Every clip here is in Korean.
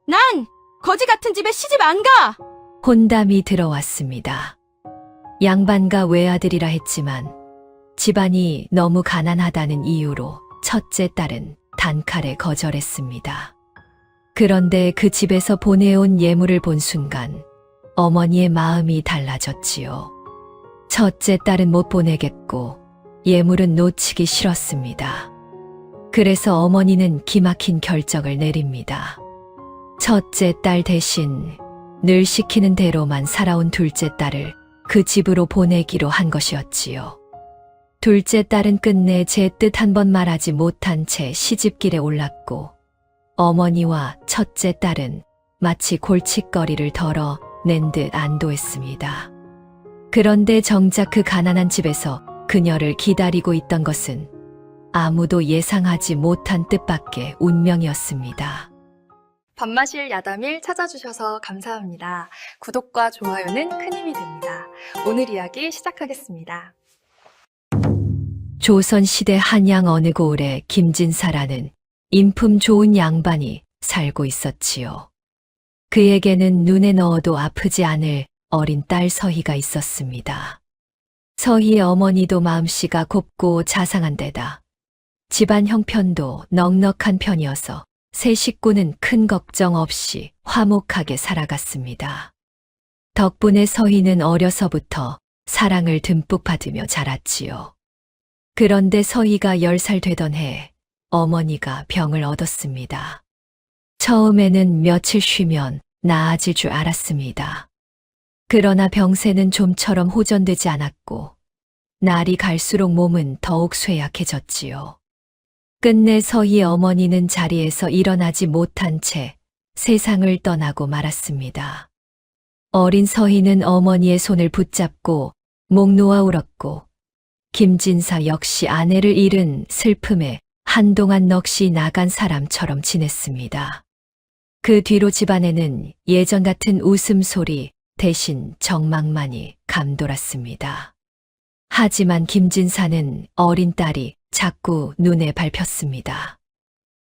난 거지 같은 집에 시집 안 가! 혼담이 들어왔습니다. 양반과 외아들이라 했지만 집안이 너무 가난하다는 이유로 첫째 딸은 단칼에 거절했습니다. 그런데 그 집에서 보내온 예물을 본 순간 어머니의 마음이 달라졌지요. 첫째 딸은 못 보내겠고 예물은 놓치기 싫었습니다. 그래서 어머니는 기막힌 결정을 내립니다. 첫째 딸 대신 늘 시키는 대로만 살아온 둘째 딸을 그 집으로 보내기로 한 것이었지요. 둘째 딸은 끝내 제 뜻 한 번 말하지 못한 채 시집길에 올랐고 어머니와 첫째 딸은 마치 골칫거리를 덜어 낸 듯 안도했습니다. 그런데 정작 그 가난한 집에서 그녀를 기다리고 있던 것은 아무도 예상하지 못한 뜻밖의 운명이었습니다. 밥마실 야담일 찾아주셔서 감사합니다. 구독과 좋아요는 큰 힘이 됩니다. 오늘 이야기 시작하겠습니다. 조선시대 한양 어느 고을에 김진사라는 인품 좋은 양반이 살고 있었지요. 그에게는 눈에 넣어도 아프지 않을 어린 딸 서희가 있었습니다. 서희의 어머니도 마음씨가 곱고 자상한 데다 집안 형편도 넉넉한 편이어서 세 식구는 큰 걱정 없이 화목하게 살아갔습니다. 덕분에 서희는 어려서부터 사랑을 듬뿍 받으며 자랐지요. 그런데 서희가 10살 되던 해 어머니가 병을 얻었습니다. 처음에는 며칠 쉬면 나아질 줄 알았습니다. 그러나 병세는 좀처럼 호전되지 않았고 날이 갈수록 몸은 더욱 쇠약해졌지요. 끝내 서희의 어머니는 자리에서 일어나지 못한 채 세상을 떠나고 말았습니다. 어린 서희는 어머니의 손을 붙잡고 목 놓아 울었고 김진사 역시 아내를 잃은 슬픔에 한동안 넋이 나간 사람처럼 지냈습니다. 그 뒤로 집안에는 예전 같은 웃음소리 대신 정막만이 감돌았습니다. 하지만 김진사는 어린 딸이 자꾸 눈에 밟혔습니다.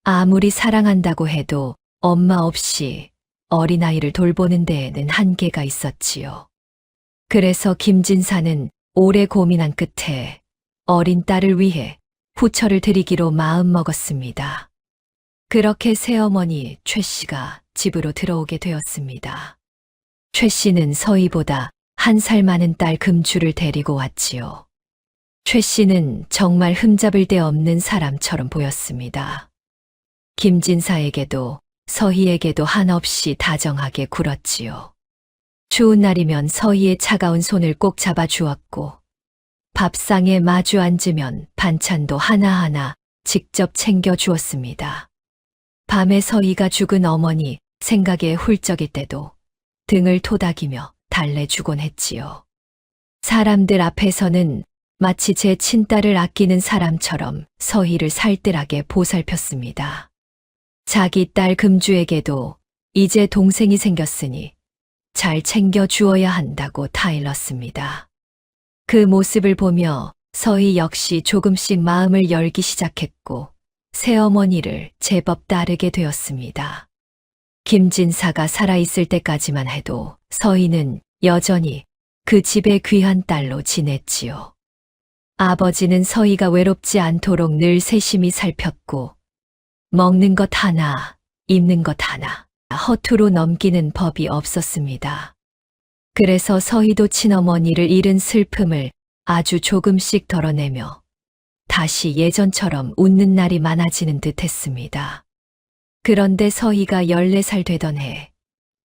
아무리 사랑한다고 해도 엄마 없이 어린아이를 돌보는 데에는 한계가 있었지요. 그래서 김진사는 오래 고민한 끝에 어린 딸을 위해 후처를 드리기로 마음먹었습니다. 그렇게 새어머니 최 씨가 집으로 들어오게 되었습니다. 최 씨는 서희보다 1살 많은 딸 금주를 데리고 왔지요. 최 씨는 정말 흠잡을 데 없는 사람처럼 보였습니다. 김진사에게도 서희에게도 한없이 다정하게 굴었지요. 추운 날이면 서희의 차가운 손을 꼭 잡아주었고 밥상에 마주 앉으면 반찬도 하나하나 직접 챙겨주었습니다. 밤에 서희가 죽은 어머니 생각에 훌쩍일 때도 등을 토닥이며 달래주곤 했지요. 사람들 앞에서는 마치 제 친딸을 아끼는 사람처럼 서희를 살뜰하게 보살폈습니다. 자기 딸 금주에게도 이제 동생이 생겼으니 잘 챙겨주어야 한다고 타일렀습니다. 그 모습을 보며 서희 역시 조금씩 마음을 열기 시작했고 새어머니를 제법 따르게 되었습니다. 김진사가 살아있을 때까지만 해도 서희는 여전히 그 집의 귀한 딸로 지냈지요. 아버지는 서희가 외롭지 않도록 늘 세심히 살폈고 먹는 것 하나, 입는 것 하나 허투루 넘기는 법이 없었습니다. 그래서 서희도 친어머니를 잃은 슬픔을 아주 조금씩 덜어내며 다시 예전처럼 웃는 날이 많아지는 듯 했습니다. 그런데 서희가 14살 되던 해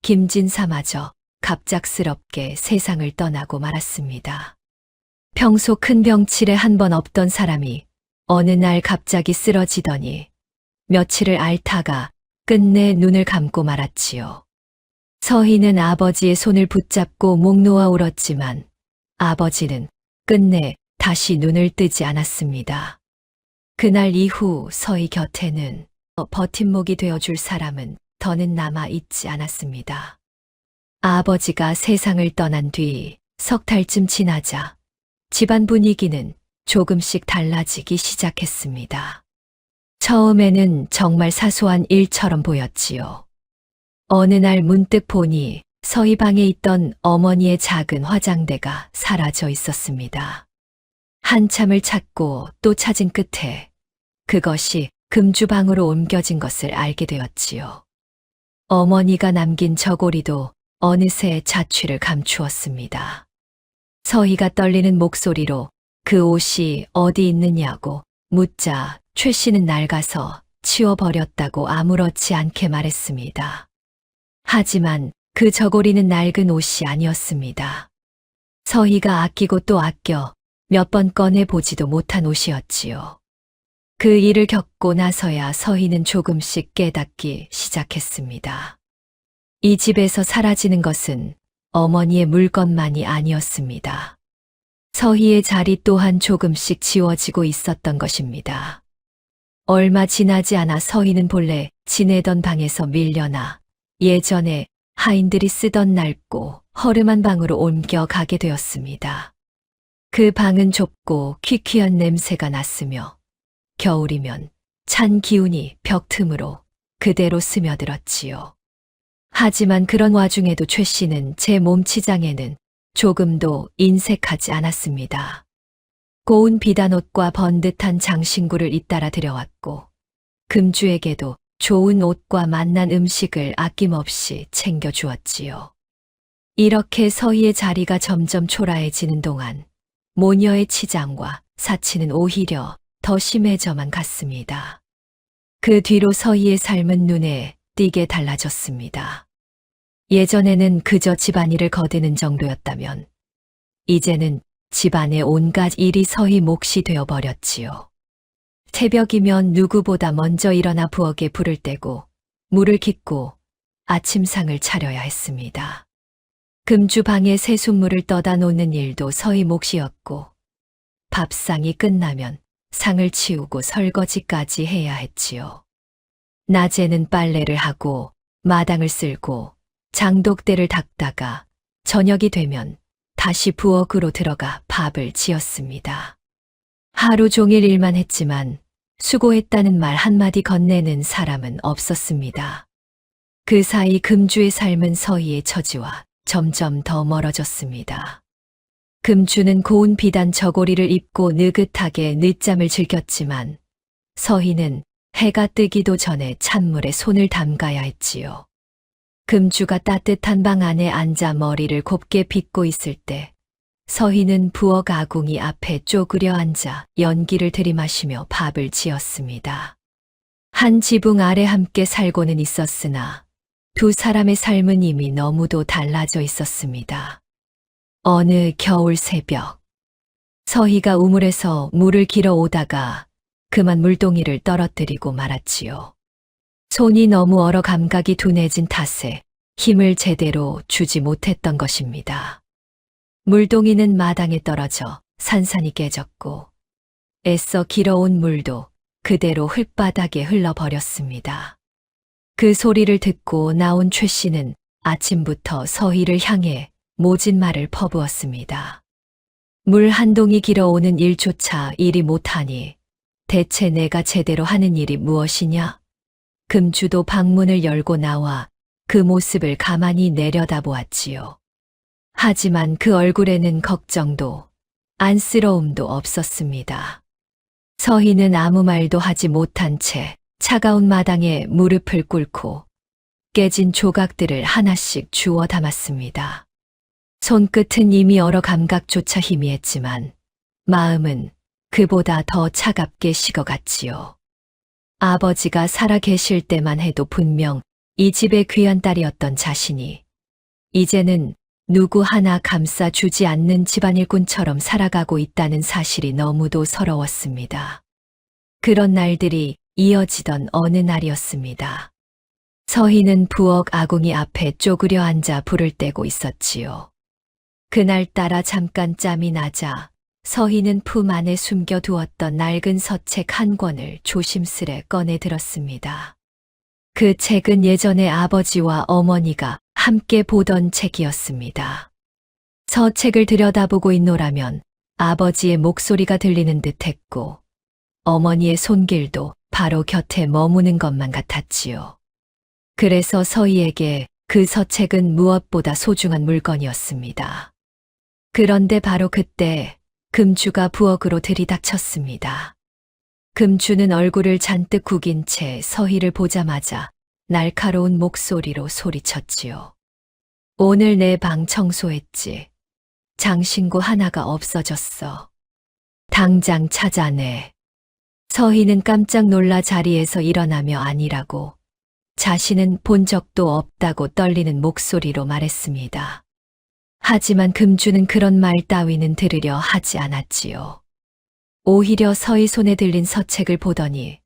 김진사마저 갑작스럽게 세상을 떠나고 말았습니다. 평소 큰 병치레 한 번 없던 사람이 어느 날 갑자기 쓰러지더니 며칠을 앓다가 끝내 눈을 감고 말았지요. 서희는 아버지의 손을 붙잡고 목 놓아 울었지만 아버지는 끝내 다시 눈을 뜨지 않았습니다. 그날 이후 서희 곁에는 버팀목이 되어줄 사람은 더는 남아 있지 않았습니다. 아버지가 세상을 떠난 뒤 석 달쯤 지나자 집안 분위기는 조금씩 달라지기 시작했습니다. 처음에는 정말 사소한 일처럼 보였지요. 어느 날 문득 보니 서희 방에 있던 어머니의 작은 화장대가 사라져 있었습니다. 한참을 찾고 또 찾은 끝에 그것이 금주방으로 옮겨진 것을 알게 되었지요. 어머니가 남긴 저고리도 어느새 자취를 감추었습니다. 서희가 떨리는 목소리로 그 옷이 어디 있느냐고 묻자 최 씨는 낡아서 치워버렸다고 아무렇지 않게 말했습니다. 하지만 그 저고리는 낡은 옷이 아니었습니다. 서희가 아끼고 또 아껴 몇 번 꺼내 보지도 못한 옷이었지요. 그 일을 겪고 나서야 서희는 조금씩 깨닫기 시작했습니다. 이 집에서 사라지는 것은 어머니의 물건만이 아니었습니다. 서희의 자리 또한 조금씩 지워지고 있었던 것입니다. 얼마 지나지 않아 서희는 본래 지내던 방에서 밀려나 예전에 하인들이 쓰던 낡고 허름한 방으로 옮겨가게 되었습니다. 그 방은 좁고 퀴퀴한 냄새가 났으며 겨울이면 찬 기운이 벽 틈으로 그대로 스며들었지요. 하지만 그런 와중에도 최 씨는 제 몸치장에는 조금도 인색하지 않았습니다. 고운 비단옷과 번듯한 장신구를 잇따라 들여왔고 금주에게도 좋은 옷과 맛난 음식을 아낌없이 챙겨주었지요. 이렇게 서희의 자리가 점점 초라해지는 동안 모녀의 치장과 사치는 오히려 더 심해져만 갔습니다. 그 뒤로 서희의 삶은 눈에 띄게 달라졌습니다. 예전에는 그저 집안일을 거드는 정도였다면 이제는 집안의 온갖 일이 서희 몫이 되어버렸지요. 새벽이면 누구보다 먼저 일어나 부엌에 불을 떼고 물을 깃고 아침상을 차려야 했습니다. 금주방에 새순물을 떠다 놓는 일도 서희 몫이었고 밥상이 끝나면 상을 치우고 설거지까지 해야 했지요. 낮에는 빨래를 하고 마당을 쓸고 장독대를 닦다가 저녁이 되면 다시 부엌으로 들어가 밥을 지었습니다. 하루 종일 일만 했지만 수고했다는 말 한마디 건네는 사람은 없었습니다. 그 사이 금주의 삶은 서희의 처지와 점점 더 멀어졌습니다. 금주는 고운 비단 저고리를 입고 느긋하게 늦잠을 즐겼지만 서희는 해가 뜨기도 전에 찬물에 손을 담가야 했지요. 금주가 따뜻한 방 안에 앉아 머리를 곱게 빗고 있을 때 서희는 부엌 아궁이 앞에 쪼그려 앉아 연기를 들이마시며 밥을 지었습니다. 한 지붕 아래 함께 살고는 있었으나 두 사람의 삶은 이미 너무도 달라져 있었습니다. 어느 겨울 새벽, 서희가 우물에서 물을 길어 오다가 그만 물동이를 떨어뜨리고 말았지요. 손이 너무 얼어 감각이 둔해진 탓에 힘을 제대로 주지 못했던 것입니다. 물동이는 마당에 떨어져 산산이 깨졌고 애써 길어온 물도 그대로 흙바닥에 흘러버렸습니다. 그 소리를 듣고 나온 최 씨는 아침부터 서희를 향해 모진 말을 퍼부었습니다. 물 한 동이 길어오는 일조차 이리 못하니 대체 내가 제대로 하는 일이 무엇이냐? 금주도 방문을 열고 나와 그 모습을 가만히 내려다보았지요. 하지만 그 얼굴에는 걱정도 안쓰러움도 없었습니다. 서희는 아무 말도 하지 못한 채 차가운 마당에 무릎을 꿇고 깨진 조각들을 하나씩 주워 담았습니다. 손끝은 이미 얼어 감각조차 희미했지만 마음은 그보다 더 차갑게 식어갔지요. 아버지가 살아 계실 때만 해도 분명 이 집의 귀한 딸이었던 자신이 이제는 누구 하나 감싸주지 않는 집안일꾼처럼 살아가고 있다는 사실이 너무도 서러웠습니다. 그런 날들이 이어지던 어느 날이었습니다. 서희는 부엌 아궁이 앞에 쪼그려 앉아 불을 떼고 있었지요. 그날따라 잠깐 짬이 나자 서희는 품 안에 숨겨두었던 낡은 서책 한 권을 조심스레 꺼내 들었습니다. 그 책은 예전에 아버지와 어머니가 함께 보던 책이었습니다. 서책을 들여다보고 있노라면 아버지의 목소리가 들리는 듯했고 어머니의 손길도 바로 곁에 머무는 것만 같았지요. 그래서 서희에게 그 서책은 무엇보다 소중한 물건이었습니다. 그런데 바로 그때 금주가 부엌으로 들이닥쳤습니다. 금주는 얼굴을 잔뜩 구긴 채 서희를 보자마자 날카로운 목소리로 소리쳤지요. 오늘 내 방 청소했지. 장신구 하나가 없어졌어. 당장 찾아내. 서희는 깜짝 놀라 자리에서 일어나며 아니라고, 자신은 본 적도 없다고 떨리는 목소리로 말했습니다. 하지만 금주는 그런 말 따위는 들으려 하지 않았지요. 오히려 서희 손에 들린 서책을 보더니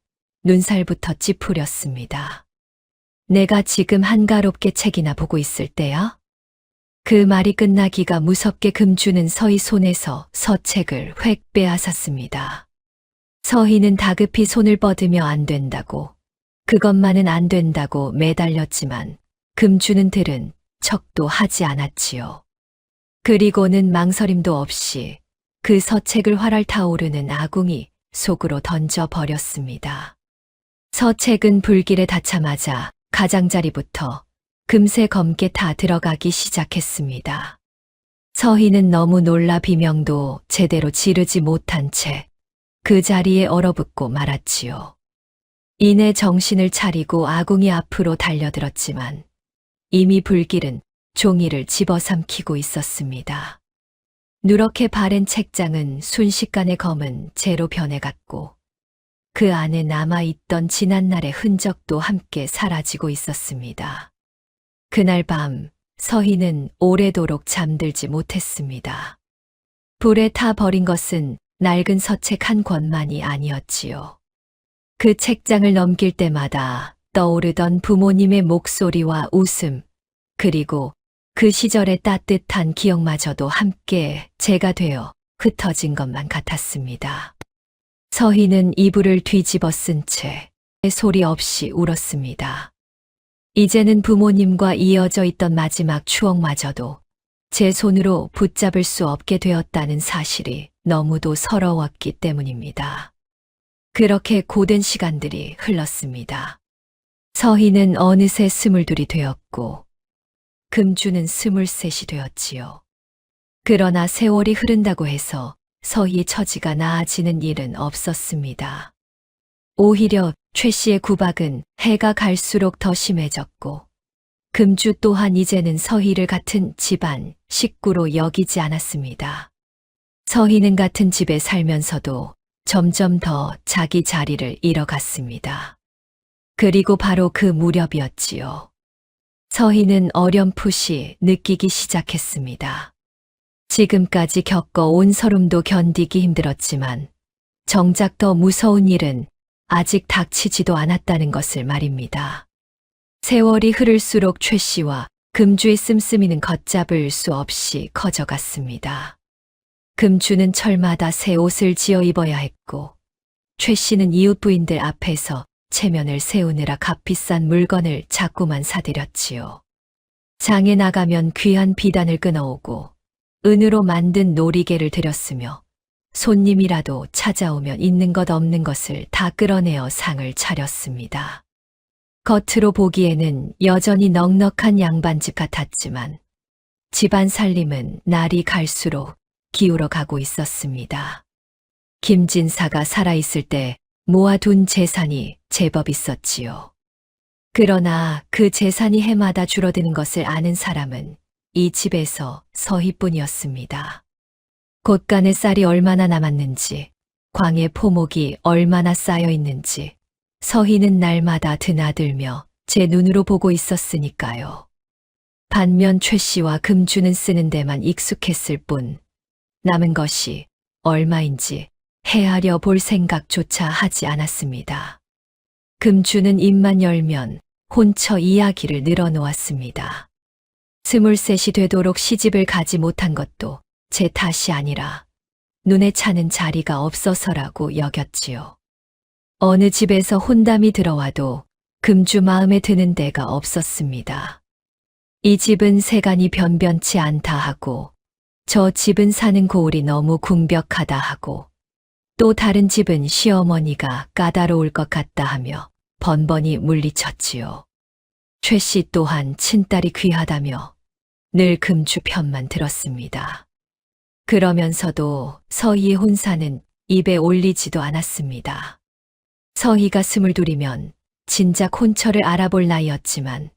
눈살부터 찌푸렸습니다. 내가 지금 한가롭게 책이나 보고 있을 때야? 그 말이 끝나기가 무섭게 금주는 서희 손에서 서책을 획 빼앗았습니다. 서희는 다급히 손을 뻗으며 안 된다고, 그것만은 안 된다고 매달렸지만 금주는 들은 척도 하지 않았지요. 그리고는 망설임도 없이 그 서책을 활활 타오르는 아궁이 속으로 던져버렸습니다. 서책은 불길에 닿자마자 가장자리부터 금세 검게 다 들어가기 시작했습니다. 서희는 너무 놀라 비명도 제대로 지르지 못한 채 그 자리에 얼어붙고 말았지요. 이내 정신을 차리고 아궁이 앞으로 달려들었지만 이미 불길은 종이를 집어삼키고 있었습니다. 누렇게 바랜 책장은 순식간에 검은 재로 변해갔고 그 안에 남아있던 지난날의 흔적도 함께 사라지고 있었습니다. 그날 밤 서희는 오래도록 잠들지 못했습니다. 불에 타 버린 것은 낡은 서책 한 권만이 아니었지요. 그 책장을 넘길 때마다 떠오르던 부모님의 목소리와 웃음, 그리고 그 시절의 따뜻한 기억마저도 함께 재가 되어 흩어진 것만 같았습니다. 서희는 이불을 뒤집어 쓴 채 소리 없이 울었습니다. 이제는 부모님과 이어져 있던 마지막 추억마저도 제 손으로 붙잡을 수 없게 되었다는 사실이 너무도 서러웠기 때문입니다. 그렇게 고된 시간들이 흘렀습니다. 서희는 어느새 22이 되었고 금주는 23이 되었지요. 그러나 세월이 흐른다고 해서 서희의 처지가 나아지는 일은 없었습니다. 오히려 최 씨의 구박은 해가 갈수록 더 심해졌고 금주 또한 이제는 서희를 같은 집안 식구로 여기지 않았습니다. 서희는 같은 집에 살면서도 점점 더 자기 자리를 잃어갔습니다. 그리고 바로 그 무렵이었지요. 서희는 어렴풋이 느끼기 시작했습니다. 지금까지 겪어온 서름도 견디기 힘들었지만 정작 더 무서운 일은 아직 닥치지도 않았다는 것을 말입니다. 세월이 흐를수록 최 씨와 금주의 씀씀이는 걷잡을 수 없이 커져갔습니다. 금주는 철마다 새 옷을 지어 입어야 했고 최 씨는 이웃 부인들 앞에서 체면을 세우느라 값비싼 물건을 자꾸만 사들였지요. 장에 나가면 귀한 비단을 끊어오고 은으로 만든 놀이개를 들였으며 손님이라도 찾아오면 있는 것 없는 것을 다 끌어내어 상을 차렸습니다. 겉으로 보기에는 여전히 넉넉한 양반집 같았지만 집안 살림은 날이 갈수록 기울어 가고 있었습니다. 김진사가 살아있을 때 모아둔 재산이 제법 있었지요. 그러나 그 재산이 해마다 줄어드는 것을 아는 사람은 이 집에서 서희뿐이었습니다. 곳간에 쌀이 얼마나 남았는지, 광에 포목이 얼마나 쌓여 있는지 서희는 날마다 드나들며 제 눈으로 보고 있었으니까요. 반면 최 씨와 금주는 쓰는 데만 익숙했을 뿐 남은 것이 얼마인지 헤아려 볼 생각조차 하지 않았습니다. 금주는 입만 열면 혼처 이야기를 늘어놓았습니다. 23이 되도록 시집을 가지 못한 것도 제 탓이 아니라 눈에 차는 자리가 없어서라고 여겼지요. 어느 집에서 혼담이 들어와도 금주 마음에 드는 데가 없었습니다. 이 집은 세간이 변변치 않다 하고 저 집은 사는 고을이 너무 궁벽하다 하고 또 다른 집은 시어머니가 까다로울 것 같다 하며 번번이 물리쳤지요. 최 씨 또한 친딸이 귀하다며 늘 금주 편만 들었습니다. 그러면서도 서희의 혼사는 입에 올리지도 않았습니다. 서희가 22이면 진작 혼처를 알아볼 나이였지만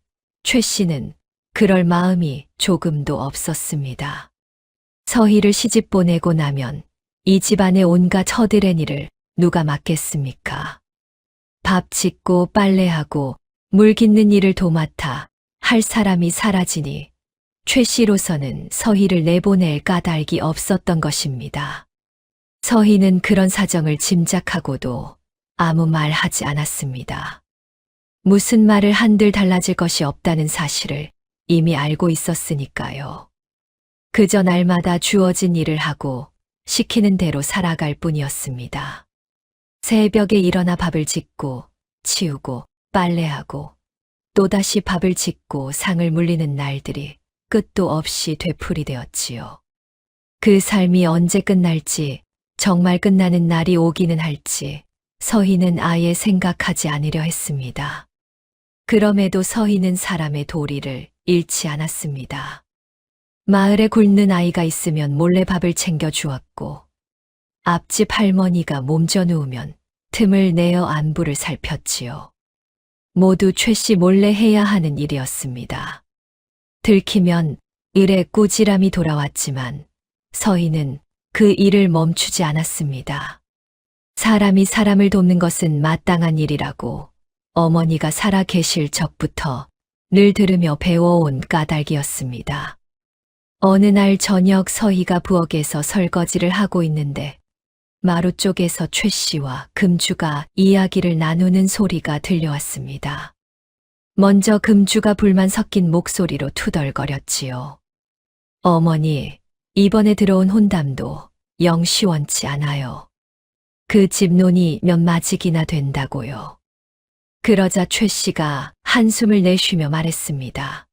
최 씨는 그럴 마음이 조금도 없었습니다. 서희를 시집 보내고 나면 이 집안의 온갖 허드렛 일을 누가 맡겠습니까? 밥 짓고 빨래하고 물 깃는 일을 도맡아 할 사람이 사라지니 최 씨로서는 서희를 내보낼 까닭이 없었던 것입니다. 서희는 그런 사정을 짐작하고도 아무 말 하지 않았습니다. 무슨 말을 한들 달라질 것이 없다는 사실을 이미 알고 있었으니까요. 그저 날마다 주어진 일을 하고 시키는 대로 살아갈 뿐이었습니다. 새벽에 일어나 밥을 짓고 치우고 빨래하고 또다시 밥을 짓고 상을 물리는 날들이 끝도 없이 되풀이되었지요. 그 삶이 언제 끝날지, 정말 끝나는 날이 오기는 할지 서희는 아예 생각하지 않으려 했습니다. 그럼에도 서희는 사람의 도리를 잃지 않았습니다. 마을에 굶는 아이가 있으면 몰래 밥을 챙겨 주었고, 앞집 할머니가 몸져 누우면 틈을 내어 안부를 살폈지요. 모두 최 씨 몰래 해야 하는 일이었습니다. 들키면 일에 꾸지람이 돌아왔지만 서희는 그 일을 멈추지 않았습니다. 사람이 사람을 돕는 것은 마땅한 일이라고 어머니가 살아 계실 적부터 늘 들으며 배워온 까닭이었습니다. 어느 날 저녁 서희가 부엌에서 설거지를 하고 있는데 마루 쪽에서 최 씨와 금주가 이야기를 나누는 소리가 들려왔습니다. 먼저 금주가 불만 섞인 목소리로 투덜거렸지요. 어머니, 이번에 들어온 혼담도 영 시원치 않아요. 그 집 논이 몇 마직이나 된다고요. 그러자 최 씨가 한숨을 내쉬며 말했습니다.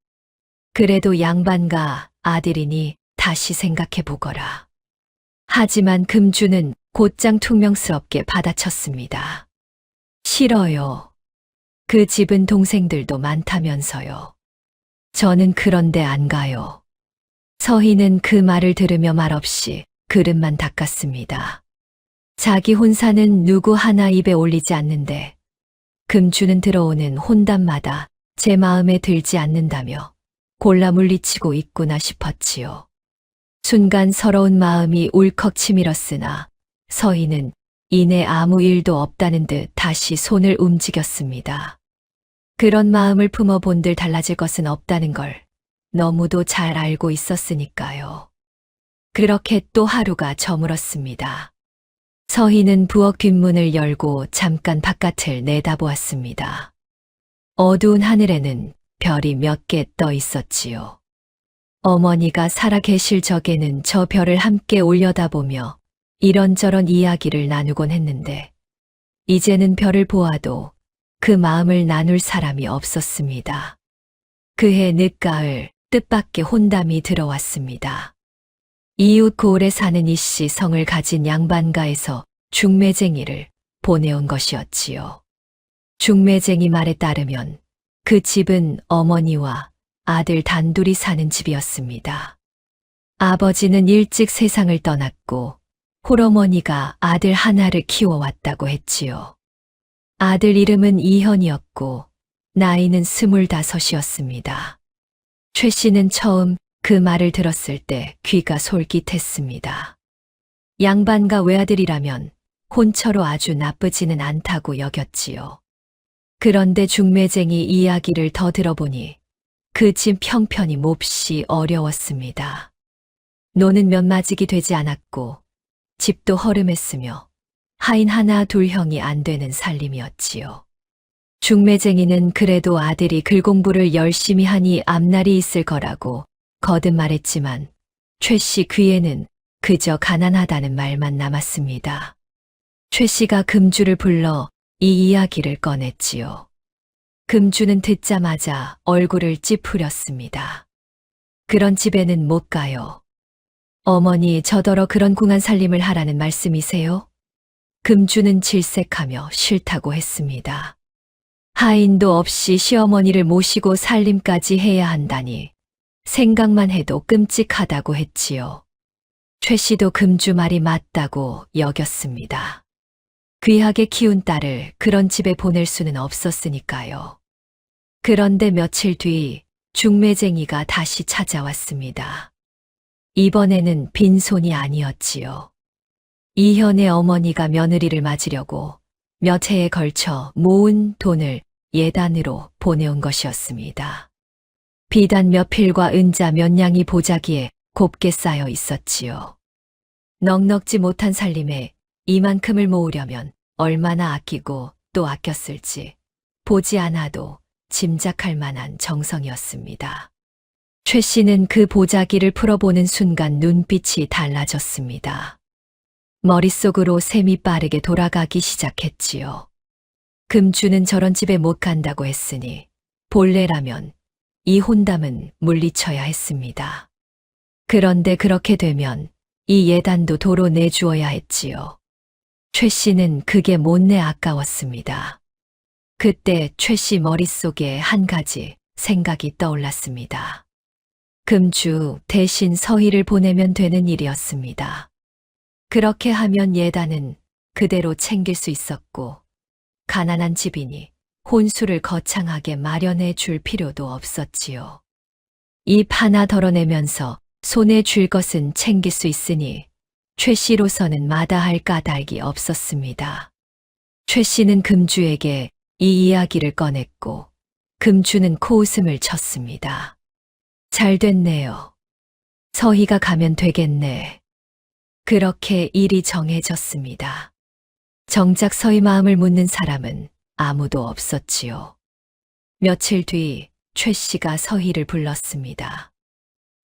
그래도 양반과 아들이니 다시 생각해 보거라. 하지만 금주는 곧장 퉁명스럽게 받아쳤습니다. 싫어요. 그 집은 동생들도 많다면서요. 저는 그런데 안 가요. 서희는 그 말을 들으며 말없이 그릇만 닦았습니다. 자기 혼사는 누구 하나 입에 올리지 않는데 금주는 들어오는 혼담마다 제 마음에 들지 않는다며 골라 물리치고 있구나 싶었지요. 순간 서러운 마음이 울컥 치밀었으나 서희는 이내 아무 일도 없다는 듯 다시 손을 움직였습니다. 그런 마음을 품어본들 달라질 것은 없다는 걸 너무도 잘 알고 있었으니까요. 그렇게 또 하루가 저물었습니다. 서희는 부엌 뒷문을 열고 잠깐 바깥을 내다보았습니다. 어두운 하늘에는 별이 몇 개 떠 있었지요. 어머니가 살아 계실 적에는 저 별을 함께 올려다보며 이런저런 이야기를 나누곤 했는데 이제는 별을 보아도 그 마음을 나눌 사람이 없었습니다. 그해 늦가을 뜻밖의 혼담이 들어왔습니다. 이웃 고을에 사는 이씨 성을 가진 양반가에서 중매쟁이를 보내온 것이었지요. 중매쟁이 말에 따르면 그 집은 어머니와 아들 단둘이 사는 집이었습니다. 아버지는 일찍 세상을 떠났고 홀어머니가 아들 하나를 키워왔다고 했지요. 아들 이름은 이현이었고 나이는 25이었습니다. 최 씨는 처음 그 말을 들었을 때 귀가 솔깃했습니다. 양반가 외아들이라면 혼처로 아주 나쁘지는 않다고 여겼지요. 그런데 중매쟁이 이야기를 더 들어보니 그 집 형편이 몹시 어려웠습니다. 노는 몇 마직이 되지 않았고 집도 허름했으며 하인 하나 둘 형이 안 되는 살림이었지요. 중매쟁이는 그래도 아들이 글 공부를 열심히 하니 앞날이 있을 거라고 거듭 말했지만 최 씨 귀에는 그저 가난하다는 말만 남았습니다. 최 씨가 금주를 불러 이 이야기를 꺼냈지요. 금주는 듣자마자 얼굴을 찌푸렸습니다. 그런 집에는 못 가요. 어머니, 저더러 그런 궁한 살림을 하라는 말씀이세요? 금주는 질색하며 싫다고 했습니다. 하인도 없이 시어머니를 모시고 살림까지 해야 한다니 생각만 해도 끔찍하다고 했지요. 최 씨도 금주 말이 맞다고 여겼습니다. 귀하게 키운 딸을 그런 집에 보낼 수는 없었으니까요. 그런데 며칠 뒤 중매쟁이가 다시 찾아왔습니다. 이번에는 빈손이 아니었지요. 이현의 어머니가 며느리를 맞으려고 몇 해에 걸쳐 모은 돈을 예단으로 보내온 것이었습니다. 비단 몇 필과 은자 몇 냥이 보자기에 곱게 쌓여 있었지요. 넉넉지 못한 살림에 이만큼을 모으려면 얼마나 아끼고 또 아꼈을지 보지 않아도 짐작할 만한 정성이었습니다. 최 씨는 그 보자기를 풀어보는 순간 눈빛이 달라졌습니다. 머릿속으로 셈이 빠르게 돌아가기 시작했지요. 금주는 저런 집에 못 간다고 했으니 본래라면 이 혼담은 물리쳐야 했습니다. 그런데 그렇게 되면 이 예단도 도로 내주어야 했지요. 최 씨는 그게 못내 아까웠습니다. 그때 최 씨 머릿속에 한 가지 생각이 떠올랐습니다. 금주 대신 서희를 보내면 되는 일이었습니다. 그렇게 하면 예단은 그대로 챙길 수 있었고 가난한 집이니 혼수를 거창하게 마련해 줄 필요도 없었지요. 입 하나 덜어내면서 손에 쥘 것은 챙길 수 있으니 최 씨로서는 마다할 까닭이 없었습니다. 최 씨는 금주에게 이 이야기를 꺼냈고 금주는 코웃음을 쳤습니다. 잘 됐네요. 서희가 가면 되겠네. 그렇게 일이 정해졌습니다. 정작 서희 마음을 묻는 사람은 아무도 없었지요. 며칠 뒤 최 씨가 서희를 불렀습니다.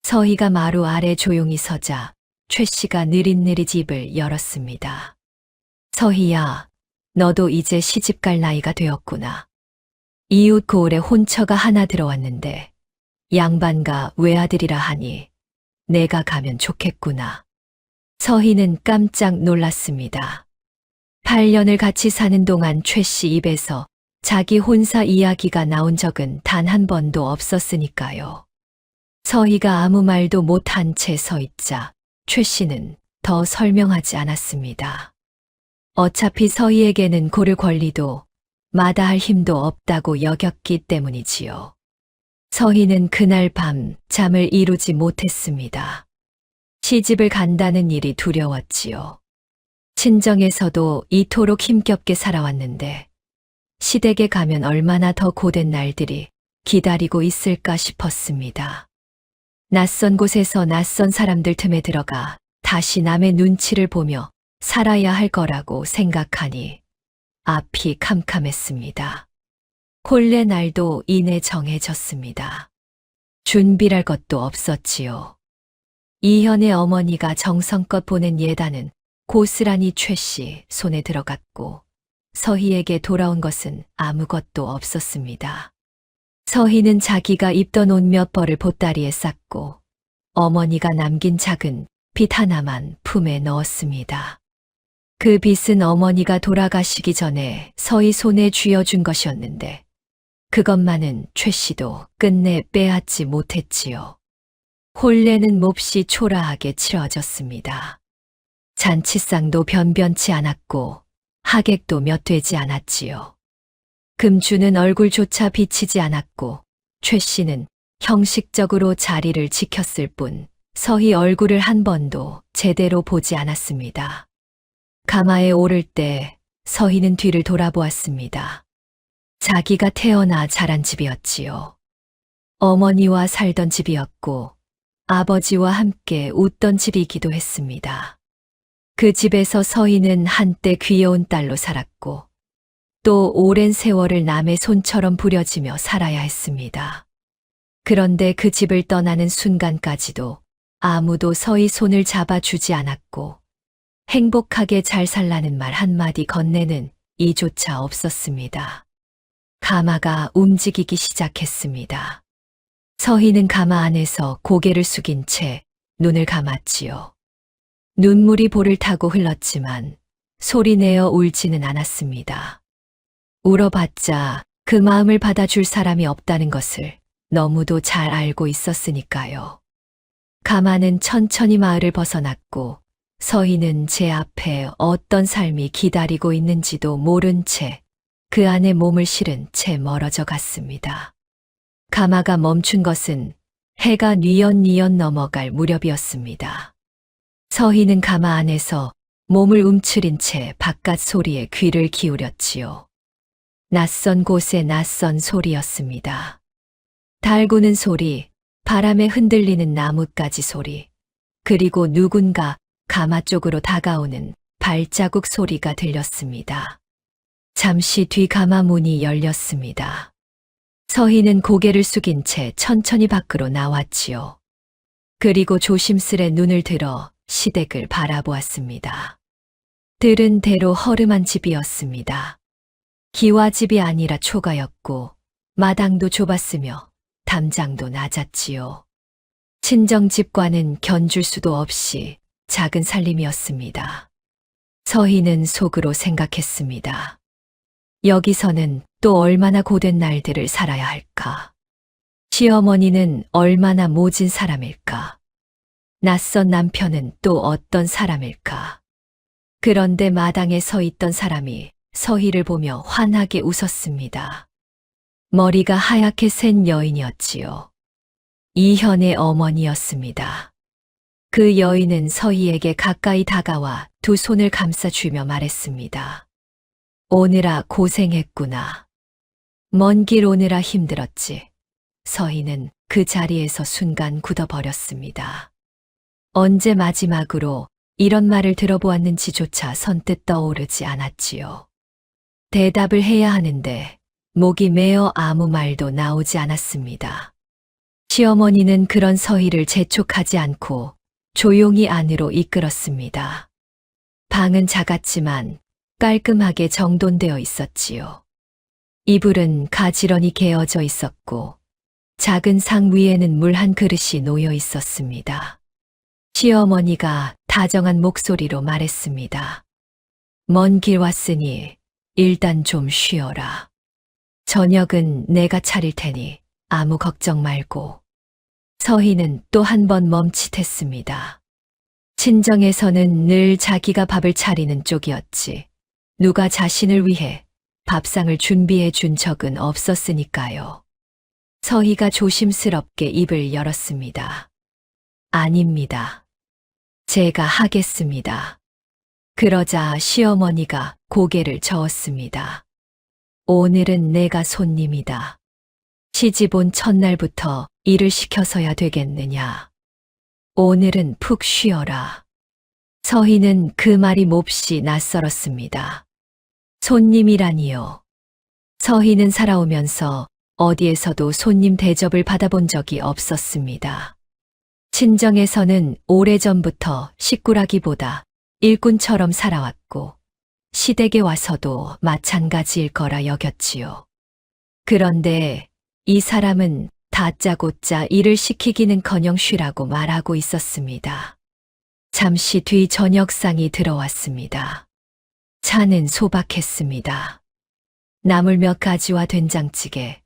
서희가 마루 아래 조용히 서자 최 씨가 느릿느릿 입을 열었습니다. 서희야, 너도 이제 시집갈 나이가 되었구나. 이웃 고을에 혼처가 하나 들어왔는데 양반가 외아들이라 하니 내가 가면 좋겠구나. 서희는 깜짝 놀랐습니다. 8년을 같이 사는 동안 최 씨 입에서 자기 혼사 이야기가 나온 적은 단 한 번도 없었으니까요. 서희가 아무 말도 못한 채 서 있자 최 씨는 더 설명하지 않았습니다. 어차피 서희에게는 고를 권리도 마다할 힘도 없다고 여겼기 때문이지요. 서희는 그날 밤 잠을 이루지 못했습니다. 시집을 간다는 일이 두려웠지요. 친정에서도 이토록 힘겹게 살아왔는데 시댁에 가면 얼마나 더 고된 날들이 기다리고 있을까 싶었습니다. 낯선 곳에서 낯선 사람들 틈에 들어가 다시 남의 눈치를 보며 살아야 할 거라고 생각하니 앞이 캄캄했습니다. 혼례 날도 이내 정해졌습니다. 준비할 것도 없었지요. 이현의 어머니가 정성껏 보낸 예단은 고스란히 최 씨 손에 들어갔고 서희에게 돌아온 것은 아무것도 없었습니다. 서희는 자기가 입던 옷 몇 벌을 보따리에 쌌고 어머니가 남긴 작은 빚 하나만 품에 넣었습니다. 그 빚은 어머니가 돌아가시기 전에 서희 손에 쥐어준 것이었는데 그것만은 최 씨도 끝내 빼앗지 못했지요. 혼례는 몹시 초라하게 치러졌습니다. 잔치상도 변변치 않았고 하객도 몇 되지 않았지요. 금주는 얼굴조차 비치지 않았고 최 씨는 형식적으로 자리를 지켰을 뿐 서희 얼굴을 한 번도 제대로 보지 않았습니다. 가마에 오를 때 서희는 뒤를 돌아보았습니다. 자기가 태어나 자란 집이었지요. 어머니와 살던 집이었고 아버지와 함께 웃던 집이기도 했습니다. 그 집에서 서희는 한때 귀여운 딸로 살았고 또 오랜 세월을 남의 손처럼 부려지며 살아야 했습니다. 그런데 그 집을 떠나는 순간까지도 아무도 서희 손을 잡아주지 않았고 행복하게 잘 살라는 말 한마디 건네는 이조차 없었습니다. 가마가 움직이기 시작했습니다. 서희는 가마 안에서 고개를 숙인 채 눈을 감았지요. 눈물이 볼을 타고 흘렀지만 소리내어 울지는 않았습니다. 울어봤자 그 마음을 받아줄 사람이 없다는 것을 너무도 잘 알고 있었으니까요. 가마는 천천히 마을을 벗어났고 서희는 제 앞에 어떤 삶이 기다리고 있는지도 모른 채 그 안에 몸을 실은 채 멀어져 갔습니다. 가마가 멈춘 것은 해가 뉘엿뉘엿 넘어갈 무렵이었습니다. 서희는 가마 안에서 몸을 움츠린 채 바깥 소리에 귀를 기울였지요. 낯선 곳의 낯선 소리였습니다. 달구는 소리, 바람에 흔들리는 나뭇가지 소리, 그리고 누군가 가마 쪽으로 다가오는 발자국 소리가 들렸습니다. 잠시 뒤 가마 문이 열렸습니다. 서희는 고개를 숙인 채 천천히 밖으로 나왔지요. 그리고 조심스레 눈을 들어 시댁을 바라보았습니다. 들은 대로 허름한 집이었습니다. 기와집이 아니라 초가였고 마당도 좁았으며 담장도 낮았지요. 친정집과는 견줄 수도 없이 작은 살림이었습니다. 서희는 속으로 생각했습니다. 여기서는 또 얼마나 고된 날들을 살아야 할까? 시어머니는 얼마나 모진 사람일까? 낯선 남편은 또 어떤 사람일까? 그런데 마당에 서 있던 사람이 서희를 보며 환하게 웃었습니다. 머리가 하얗게 센 여인이었지요. 이현의 어머니였습니다. 그 여인은 서희에게 가까이 다가와 두 손을 감싸주며 말했습니다. 오느라 고생했구나. 먼 길 오느라 힘들었지. 서희는 그 자리에서 순간 굳어버렸습니다. 언제 마지막으로 이런 말을 들어보았는지조차 선뜻 떠오르지 않았지요. 대답을 해야 하는데 목이 메어 아무 말도 나오지 않았습니다. 시어머니는 그런 서희를 재촉하지 않고 조용히 안으로 이끌었습니다. 방은 작았지만 깔끔하게 정돈되어 있었지요. 이불은 가지런히 개어져 있었고 작은 상 위에는 물 한 그릇이 놓여 있었습니다. 시어머니가 다정한 목소리로 말했습니다. 먼 길 왔으니 일단 좀 쉬어라. 저녁은 내가 차릴 테니 아무 걱정 말고. 서희는 또 한 번 멈칫했습니다. 친정에서는 늘 자기가 밥을 차리는 쪽이었지. 누가 자신을 위해 밥상을 준비해 준 적은 없었으니까요. 서희가 조심스럽게 입을 열었습니다. 아닙니다. 제가 하겠습니다. 그러자 시어머니가 고개를 저었습니다. 오늘은 내가 손님이다. 시집 온 첫날부터 일을 시켜서야 되겠느냐. 오늘은 푹 쉬어라. 서희는 그 말이 몹시 낯설었습니다. 손님이라니요. 서희는 살아오면서 어디에서도 손님 대접을 받아본 적이 없었습니다. 친정에서는 오래전부터 식구라기보다 일꾼처럼 살아왔고 시댁에 와서도 마찬가지일 거라 여겼지요. 그런데 이 사람은 다짜고짜 일을 시키기는커녕 쉬라고 말하고 있었습니다. 잠시 뒤 저녁상이 들어왔습니다. 차는 소박했습니다. 나물 몇 가지와 된장찌개,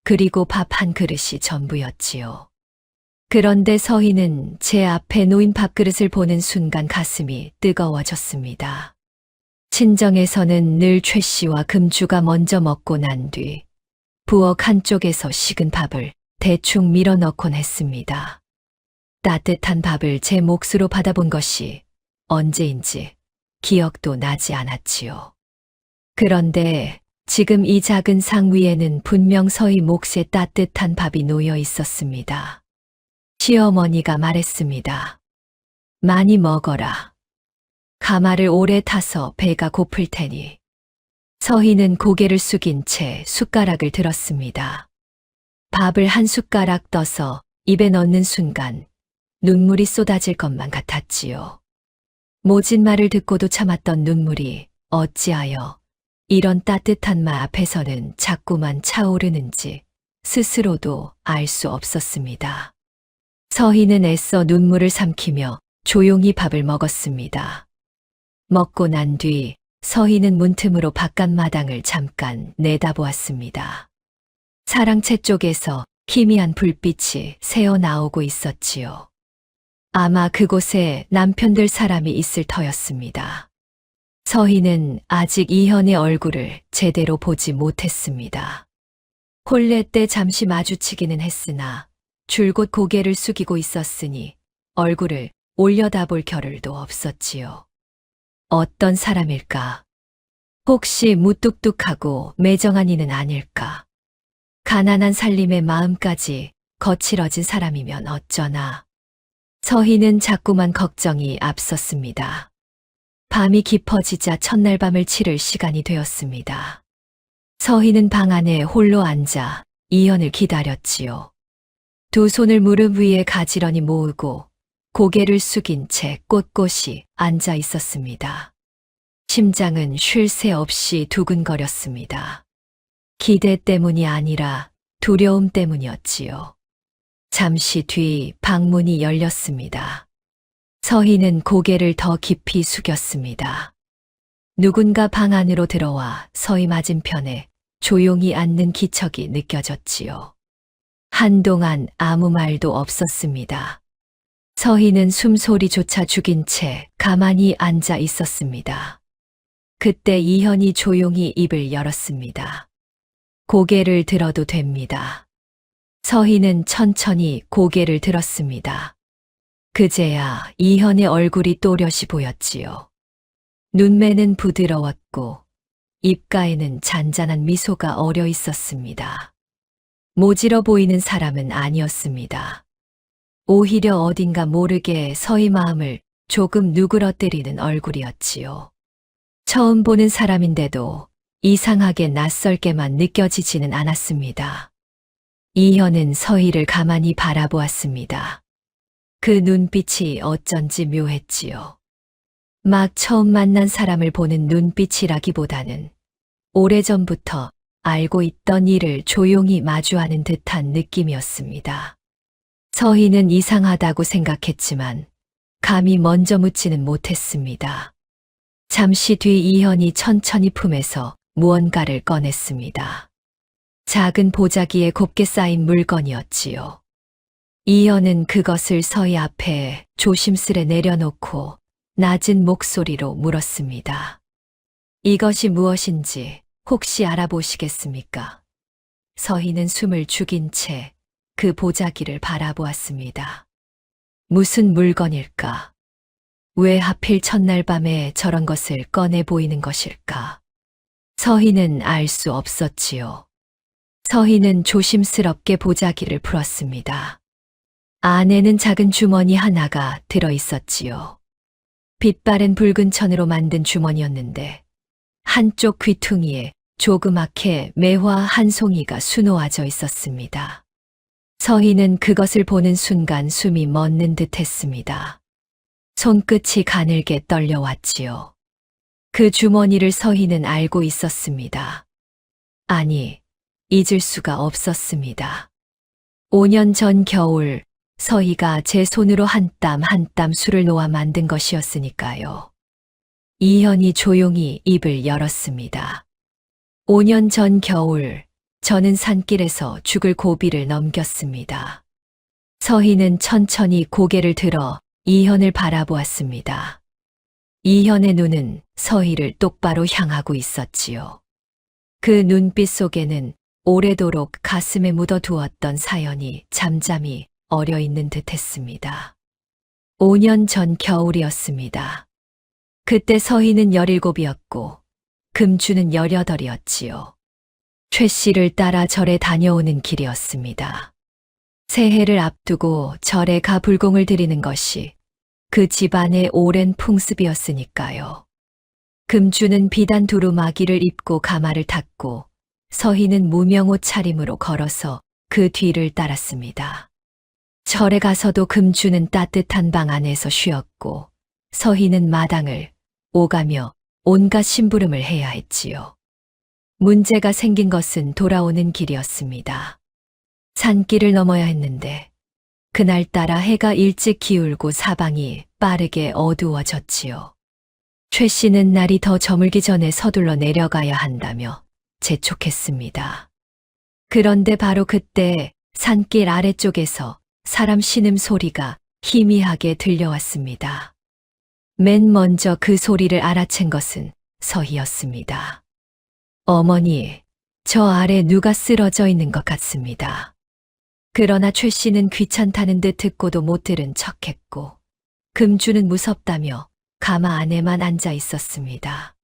그리고 밥 한 그릇이 전부였지요. 그런데 서희는 제 앞에 놓인 밥그릇을 보는 순간 가슴이 뜨거워졌습니다. 친정에서는 늘 최 씨와 금주가 먼저 먹고 난 뒤 부엌 한쪽에서 식은 밥을 대충 밀어 넣곤 했습니다. 따뜻한 밥을 제 몫으로 받아본 것이 언제인지 기억도 나지 않았지요. 그런데 지금 이 작은 상 위에는 분명 서희 몫에 따뜻한 밥이 놓여 있었습니다. 시어머니가 말했습니다. 많이 먹어라. 가마를 오래 타서 배가 고플 테니. 서희는 고개를 숙인 채 숟가락을 들었습니다. 밥을 한 숟가락 떠서 입에 넣는 순간 눈물이 쏟아질 것만 같았지요. 모진 말을 듣고도 참았던 눈물이 어찌하여 이런 따뜻한 마 앞에서는 자꾸만 차오르는지 스스로도 알 수 없었습니다. 서희는 애써 눈물을 삼키며 조용히 밥을 먹었습니다. 먹고 난 뒤 서희는 문틈으로 바깥마당을 잠깐 내다보았습니다. 사랑채 쪽에서 희미한 불빛이 새어 나오고 있었지요. 아마 그곳에 남편들 사람이 있을 터였습니다. 서희는 아직 이현의 얼굴을 제대로 보지 못했습니다. 혼례 때 잠시 마주치기는 했으나 줄곧 고개를 숙이고 있었으니 얼굴을 올려다볼 겨를도 없었지요. 어떤 사람일까? 혹시 무뚝뚝하고 매정한 이는 아닐까? 가난한 살림의 마음까지 거칠어진 사람이면 어쩌나. 서희는 자꾸만 걱정이 앞섰습니다. 밤이 깊어지자 첫날 밤을 치를 시간이 되었습니다. 서희는 방 안에 홀로 앉아 이현을 기다렸지요. 두 손을 무릎 위에 가지런히 모으고 고개를 숙인 채 꼿꼿이 앉아 있었습니다. 심장은 쉴 새 없이 두근거렸습니다. 기대 때문이 아니라 두려움 때문이었지요. 잠시 뒤 방문이 열렸습니다. 서희는 고개를 더 깊이 숙였습니다. 누군가 방 안으로 들어와 서희 맞은편에 조용히 앉는 기척이 느껴졌지요. 한동안 아무 말도 없었습니다. 서희는 숨소리조차 죽인 채 가만히 앉아 있었습니다. 그때 이현이 조용히 입을 열었습니다. 고개를 들어도 됩니다. 서희는 천천히 고개를 들었습니다. 그제야 이현의 얼굴이 또렷이 보였지요. 눈매는 부드러웠고 입가에는 잔잔한 미소가 어려 있었습니다. 모질어 보이는 사람은 아니었습니다. 오히려 어딘가 모르게 서희 마음을 조금 누그러뜨리는 얼굴이었지요. 처음 보는 사람인데도 이상하게 낯설게만 느껴지지는 않았습니다. 이현은 서희를 가만히 바라보았습니다. 그 눈빛이 어쩐지 묘했지요. 막 처음 만난 사람을 보는 눈빛이라기보다는 오래전부터 알고 있던 일을 조용히 마주하는 듯한 느낌이었습니다. 서희는 이상하다고 생각했지만 감히 먼저 묻지는 못했습니다. 잠시 뒤 이현이 천천히 품에서 무언가를 꺼냈습니다. 작은 보자기에 곱게 쌓인 물건이었지요. 이현은 그것을 서희 앞에 조심스레 내려놓고 낮은 목소리로 물었습니다. 이것이 무엇인지 혹시 알아보시겠습니까? 서희는 숨을 죽인 채 그 보자기를 바라보았습니다. 무슨 물건일까? 왜 하필 첫날 밤에 저런 것을 꺼내 보이는 것일까? 서희는 알 수 없었지요. 서희는 조심스럽게 보자기를 풀었습니다. 안에는 작은 주머니 하나가 들어 있었지요. 빛바랜 붉은 천으로 만든 주머니였는데 한쪽 귀퉁이에 조그맣게 매화 한 송이가 수놓아져 있었습니다. 서희는 그것을 보는 순간 숨이 멎는 듯 했습니다. 손끝이 가늘게 떨려왔지요. 그 주머니를 서희는 알고 있었습니다. 아니, 잊을 수가 없었습니다. 5년 전 겨울 서희가 제 손으로 한 땀 한 땀 술을 놓아 만든 것이었으니까요. 이현이 조용히 입을 열었습니다. 5년 전 겨울 저는 산길에서 죽을 고비를 넘겼습니다. 서희는 천천히 고개를 들어 이현을 바라보았습니다. 이현의 눈은 서희를 똑바로 향하고 있었지요. 그 눈빛 속에는 오래도록 가슴에 묻어두었던 사연이 잠잠히 어려 있는 듯 했습니다. 5년 전 겨울이었습니다. 그때 서희는 17이었고 금주는 18이었지요. 최 씨를 따라 절에 다녀오는 길이었습니다. 새해를 앞두고 절에 가 불공을 드리는 것이 그 집안의 오랜 풍습이었으니까요. 금주는 비단 두루마기를 입고 가마를 탔고 서희는 무명옷 차림으로 걸어서 그 뒤를 따랐습니다. 절에 가서도 금주는 따뜻한 방 안에서 쉬었고 서희는 마당을 오가며 온갖 심부름을 해야 했지요. 문제가 생긴 것은 돌아오는 길이었습니다. 산길을 넘어야 했는데 그날따라 해가 일찍 기울고 사방이 빠르게 어두워졌지요. 최 씨는 날이 더 저물기 전에 서둘러 내려가야 한다며 재촉했습니다. 그런데 바로 그때 산길 아래쪽에서 사람 신음 소리가 희미하게 들려왔습니다. 맨 먼저 그 소리를 알아챈 것은 서희였습니다. 어머니, 저 아래 누가 쓰러져 있는 것 같습니다. 그러나 최 씨는 귀찮다는 듯 듣고도 못 들은 척했고, 금주는 무섭다며 가마 안에만 앉아 있었습니다.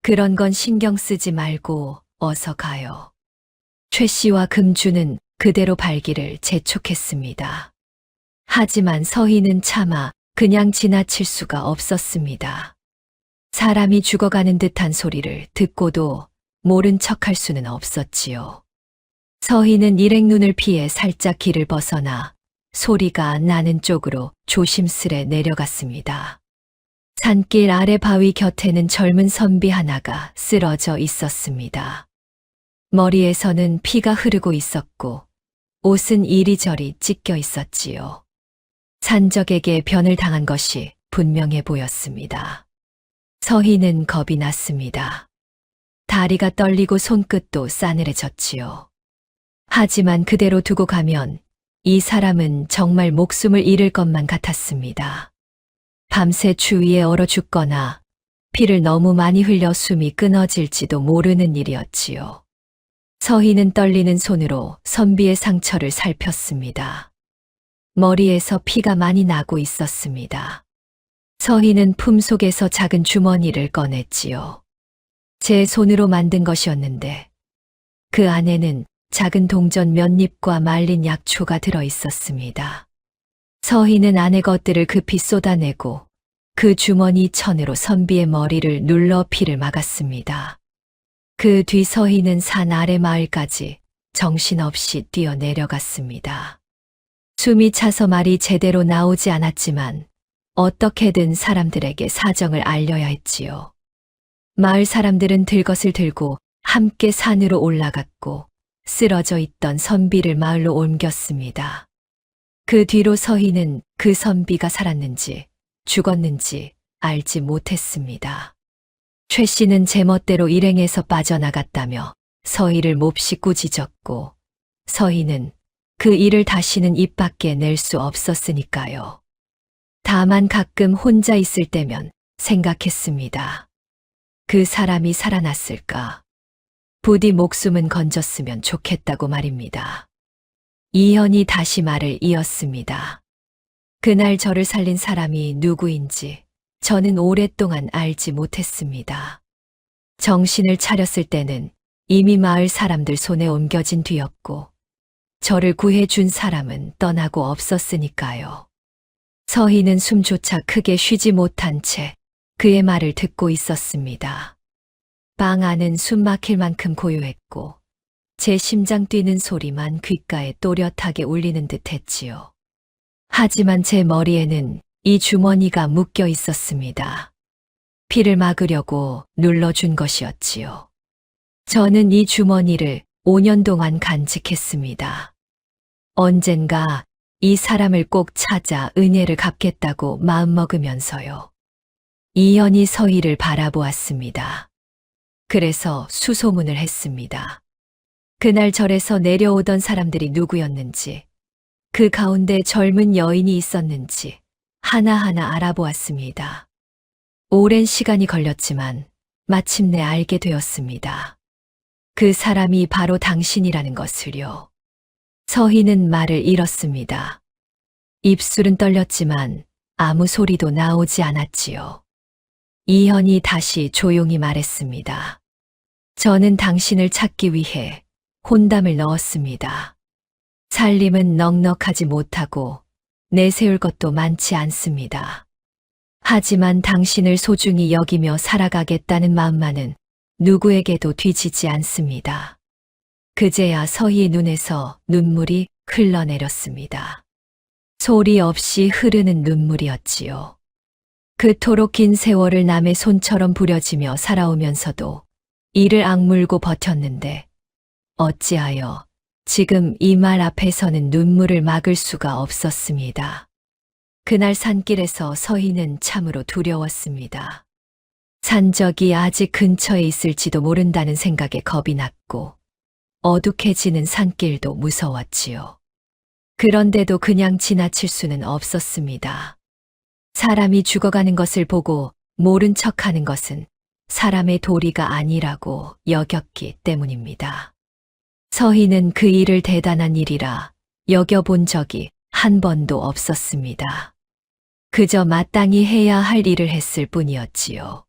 그런 건 신경 쓰지 말고 어서 가요. 최 씨와 금주는 그대로 발길을 재촉했습니다. 하지만 서희는 차마 그냥 지나칠 수가 없었습니다. 사람이 죽어가는 듯한 소리를 듣고도 모른 척할 수는 없었지요. 서희는 일행눈을 피해 살짝 길을 벗어나 소리가 나는 쪽으로 조심스레 내려갔습니다. 산길 아래 바위 곁에는 젊은 선비 하나가 쓰러져 있었습니다. 머리에서는 피가 흐르고 있었고 옷은 이리저리 찢겨 있었지요. 산적에게 변을 당한 것이 분명해 보였습니다. 서희는 겁이 났습니다. 다리가 떨리고 손끝도 싸늘해졌지요. 하지만 그대로 두고 가면 이 사람은 정말 목숨을 잃을 것만 같았습니다. 밤새 추위에 얼어 죽거나 피를 너무 많이 흘려 숨이 끊어질지도 모르는 일이었지요. 서희는 떨리는 손으로 선비의 상처를 살폈습니다. 머리에서 피가 많이 나고 있었습니다. 서희는 품속에서 작은 주머니를 꺼냈지요. 제 손으로 만든 것이었는데 그 안에는 작은 동전 몇 잎과 말린 약초가 들어 있었습니다. 서희는 안의 것들을 급히 쏟아내고 그 주머니 천으로 선비의 머리를 눌러 피를 막았습니다. 그 뒤 서희는 산 아래 마을까지 정신없이 뛰어 내려갔습니다. 숨이 차서 말이 제대로 나오지 않았지만 어떻게든 사람들에게 사정을 알려야 했지요. 마을 사람들은 들것을 들고 함께 산으로 올라갔고 쓰러져 있던 선비를 마을로 옮겼습니다. 그 뒤로 서희는 그 선비가 살았는지 죽었는지 알지 못했습니다. 최 씨는 제멋대로 일행에서 빠져나갔다며 서희를 몹시 꾸짖었고 서희는 그 일을 다시는 입 밖에 낼 수 없었으니까요. 다만 가끔 혼자 있을 때면 생각했습니다. 그 사람이 살아났을까? 부디 목숨은 건졌으면 좋겠다고 말입니다. 이현이 다시 말을 이었습니다. 그날 저를 살린 사람이 누구인지 저는 오랫동안 알지 못했습니다. 정신을 차렸을 때는 이미 마을 사람들 손에 옮겨진 뒤였고 저를 구해준 사람은 떠나고 없었으니까요. 서희는 숨조차 크게 쉬지 못한 채 그의 말을 듣고 있었습니다. 방 안은 숨 막힐 만큼 고요했고 제 심장 뛰는 소리만 귓가에 또렷하게 울리는 듯 했지요. 하지만 제 머리에는 이 주머니가 묶여 있었습니다. 피를 막으려고 눌러준 것이었지요. 저는 이 주머니를 5년 동안 간직했습니다. 언젠가 이 사람을 꼭 찾아 은혜를 갚겠다고 마음먹으면서요. 이현이 서희를 바라보았습니다. 그래서 수소문을 했습니다. 그날 절에서 내려오던 사람들이 누구였는지, 그 가운데 젊은 여인이 있었는지 하나하나 알아보았습니다. 오랜 시간이 걸렸지만 마침내 알게 되었습니다. 그 사람이 바로 당신이라는 것을요. 서희는 말을 잃었습니다. 입술은 떨렸지만 아무 소리도 나오지 않았지요. 이현이 다시 조용히 말했습니다. 저는 당신을 찾기 위해 혼담을 넣었습니다. 살림은 넉넉하지 못하고 내세울 것도 많지 않습니다. 하지만 당신을 소중히 여기며 살아가겠다는 마음만은 누구에게도 뒤지지 않습니다. 그제야 서희의 눈에서 눈물이 흘러내렸습니다. 소리 없이 흐르는 눈물이었지요. 그토록 긴 세월을 남의 손처럼 부려지며 살아오면서도 이를 악물고 버텼는데 어찌하여 지금 이 말 앞에서는 눈물을 막을 수가 없었습니다. 그날 산길에서 서희는 참으로 두려웠습니다. 산적이 아직 근처에 있을지도 모른다는 생각에 겁이 났고 어둑해지는 산길도 무서웠지요. 그런데도 그냥 지나칠 수는 없었습니다. 사람이 죽어가는 것을 보고 모른 척하는 것은 사람의 도리가 아니라고 여겼기 때문입니다. 서희는 그 일을 대단한 일이라 여겨본 적이 한 번도 없었습니다. 그저 마땅히 해야 할 일을 했을 뿐이었지요.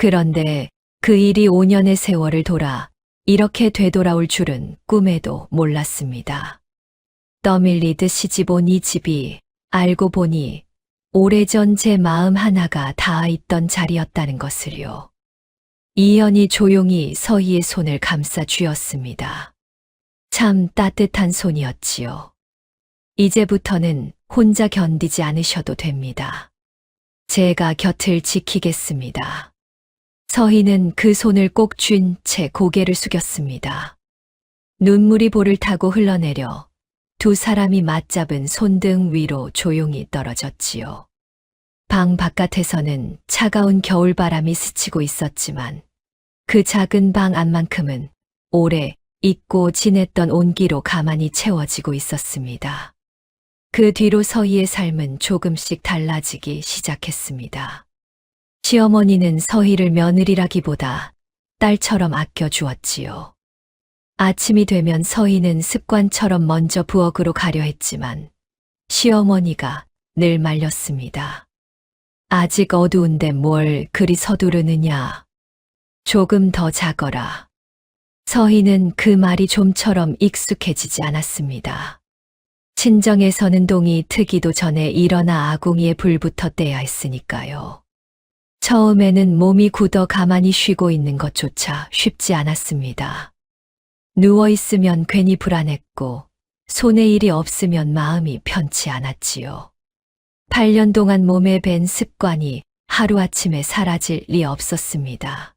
그런데 그 일이 5년의 세월을 돌아 이렇게 되돌아올 줄은 꿈에도 몰랐습니다. 떠밀리듯 시집온 이 집이 알고 보니 오래전 제 마음 하나가 닿아 있던 자리였다는 것을요. 이연이 조용히 서희의 손을 감싸 쥐었습니다. 참 따뜻한 손이었지요. 이제부터는 혼자 견디지 않으셔도 됩니다. 제가 곁을 지키겠습니다. 서희는 그 손을 꼭 쥔 채 고개를 숙였습니다. 눈물이 볼을 타고 흘러내려 두 사람이 맞잡은 손등 위로 조용히 떨어졌지요. 방 바깥에서는 차가운 겨울바람이 스치고 있었지만 그 작은 방 안만큼은 오래 잊고 지냈던 온기로 가만히 채워지고 있었습니다. 그 뒤로 서희의 삶은 조금씩 달라지기 시작했습니다. 시어머니는 서희를 며느리라기보다 딸처럼 아껴주었지요. 아침이 되면 서희는 습관처럼 먼저 부엌으로 가려 했지만 시어머니가 늘 말렸습니다. 아직 어두운데 뭘 그리 서두르느냐. 조금 더 자거라. 서희는 그 말이 좀처럼 익숙해지지 않았습니다. 친정에서는 동이 트기도 전에 일어나 아궁이에 불부터 떼야 했으니까요. 처음에는 몸이 굳어 가만히 쉬고 있는 것조차 쉽지 않았습니다. 누워있으면 괜히 불안했고 손에 일이 없으면 마음이 편치 않았지요. 8년 동안 몸에 밴 습관이 하루아침에 사라질 리 없었습니다.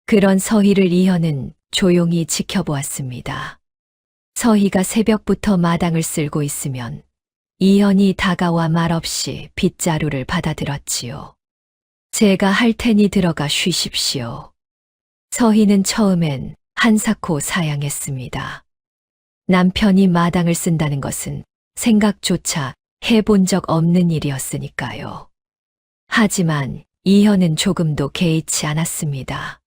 그런 서희를 이현은 조용히 지켜보았습니다. 서희가 새벽부터 마당을 쓸고 있으면 이현이 다가와 말없이 빗자루를 받아들었지요. 제가 할 테니 들어가 쉬십시오. 서희는 처음엔 한사코 사양했습니다. 남편이 마당을 쓴다는 것은 생각조차 해본 적 없는 일이었으니까요. 하지만 이현은 조금도 개의치 않았습니다.